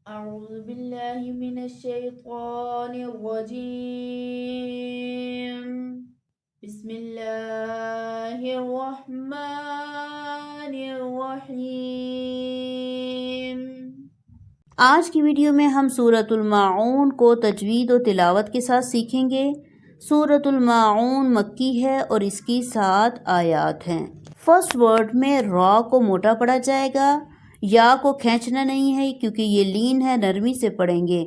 أعوذ بالله من الشيطان الرجيم. بسم الله الرحمن الرحيم. آج کی ویڈیو میں ہم سورۃ الماعون کو تجوید و تلاوت کے ساتھ سیکھیں گے۔ سورۃ الماعون مکی ہے اور اس کی 7 آیات ہیں۔ فرسٹ ورڈ میں را کو موٹا پڑھا جائے گا، یا کو کھینچنا نہیں ہے کیونکہ یہ لین ہے، نرمی سے پڑھیں گے۔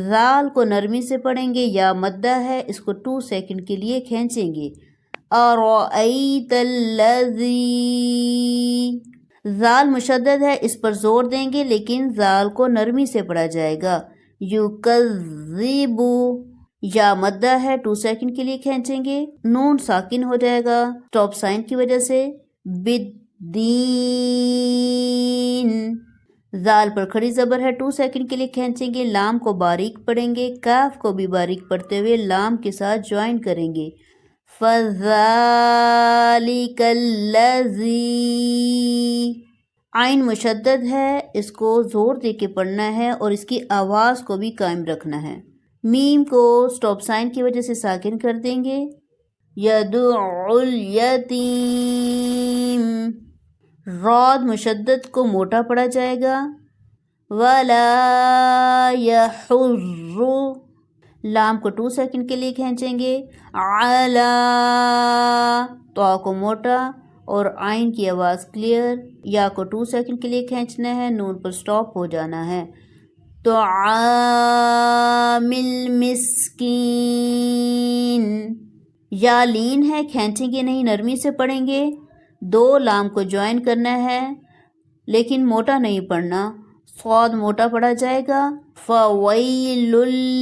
ذال کو نرمی سے پڑھیں گے، یا مدہ ہے، اس کو 2 سیکنڈ کے لیے کھینچیں گے۔ ارأیت الذی، ذال مشدد ہے، اس پر زور دیں گے لیکن ذال کو نرمی سے پڑھا جائے گا۔ یکذب، یا مدہ ہے، 2 سیکنڈ کے لیے کھینچیں گے۔ نون ساکن ہو جائے گا اسٹاپ سائن کی وجہ سے۔ بالدین، ذال پر کھڑی زبر ہے، 2 سیکنڈ کے لیے کھینچیں گے۔ لام کو باریک پڑھیں گے، کاف کو بھی باریک پڑھتے ہوئے لام کے ساتھ جوائن کریں گے۔ فَذَلِكَ الَّذِي، عین مشدد ہے، اس کو زور دے کے پڑھنا ہے اور اس کی آواز کو بھی قائم رکھنا ہے۔ میم کو اسٹاپ سائن کی وجہ سے ساکن کر دیں گے۔ یدعو الیتیم، راد مشدد کو موٹا پڑھا جائے گا۔ ولا یحض، لام کو 2 سیکنڈ کے لیے کھینچیں گے۔ علا، تو کو موٹا اور عین کی آواز کلیئر۔ یا کو 2 سیکنڈ کے لیے کھینچنا ہے، نون پر سٹاپ ہو جانا ہے۔ طعام المسکین، یا لین ہے، کھینچیں گے نہیں، نرمی سے پڑھیں گے۔ 2 لام کو جوائن کرنا ہے لیکن موٹا نہیں پڑھنا، صاد موٹا پڑھا جائے گا۔ فویل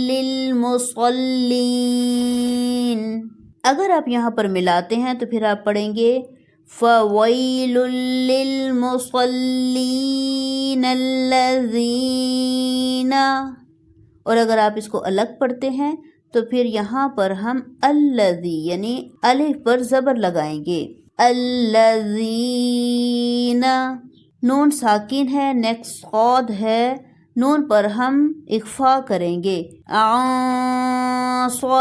للمصلین، اگر آپ یہاں پر ملاتے ہیں تو پھر آپ پڑھیں گے فویل للمصلین الذین، اور اگر آپ اس کو الگ پڑھتے ہیں تو پھر یہاں پر ہم الذی یعنی الف پر زبر لگائیں گے۔ الذین، نون ساکن ہے، نیکسٹ صاد ہے، نون پر ہم اخفا کریں گے۔ عن صلاتہم،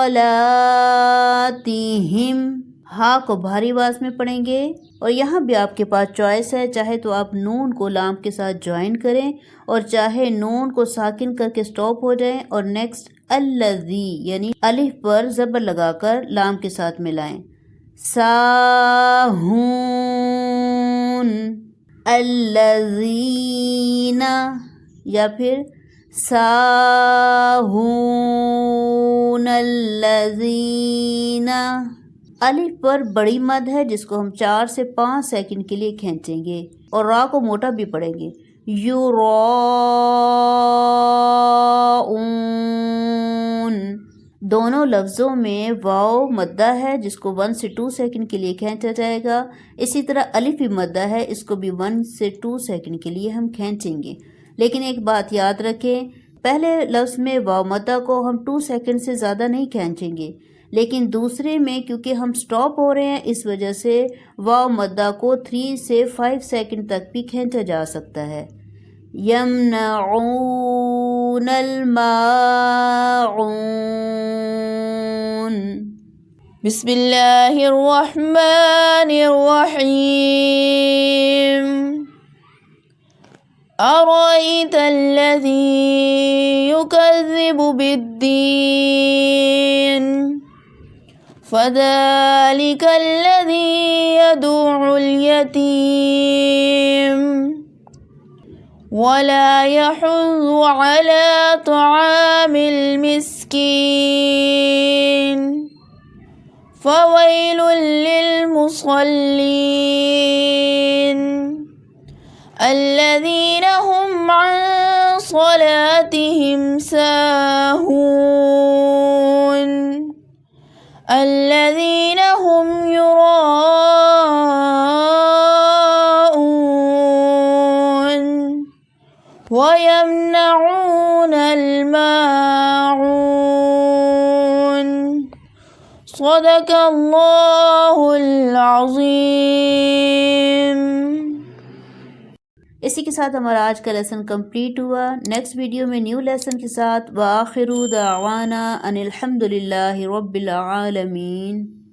ہا کو بھاری آواز میں پڑھیں گے، اور یہاں بھی آپ کے پاس چوائس ہے، چاہے تو آپ نون کو لام کے ساتھ جوائن کریں اور چاہے نون کو ساکن کر کے سٹاپ ہو جائیں اور نیکسٹ الذی یعنی الف پر زبر لگا کر لام کے ساتھ ملائیں۔ ساہون الذین، یا پھر ساہون الذین، الف پر بڑی مد ہے جس کو ہم 4 سے 5 سیکنڈ کے لیے کھینچیں گے اور را کو موٹا بھی پڑھیں گے۔ یراؤن، دونوں لفظوں میں واو مدہ ہے جس کو 1 سے 2 سیکنڈ کے لیے کھینچا جائے گا، اسی طرح الف بھی مدہ ہے، اس کو بھی 1 سے 2 سیکنڈ کے لیے ہم کھینچیں گے۔ لیکن ایک بات یاد رکھیں، پہلے لفظ میں واو مدہ کو ہم 2 سیکنڈ سے زیادہ نہیں کھینچیں گے، لیکن دوسرے میں کیونکہ ہم سٹاپ ہو رہے ہیں اس وجہ سے واو مدہ کو 3 سے 5 سیکنڈ تک بھی کھینچا جا سکتا ہے۔ یمنعون الماعون، بسم اللہ الرحمن الرحیم. أرأيت الذي يكذب بالدين فذلك الذي يدعو اليتيم ولا يحض على طعام المسكين فويل للمصلين الذين هم عن صلاتهم ساهون الذين هم يراءون ويمنعون الماعون. صدق اللہ العظیم. اسی کے ساتھ ہمارا آج کا لیسن کمپلیٹ ہوا. نیکسٹ ویڈیو میں نیو لیسن کے ساتھ. وآخر دعوانا ان الحمد للہ رب العالمین.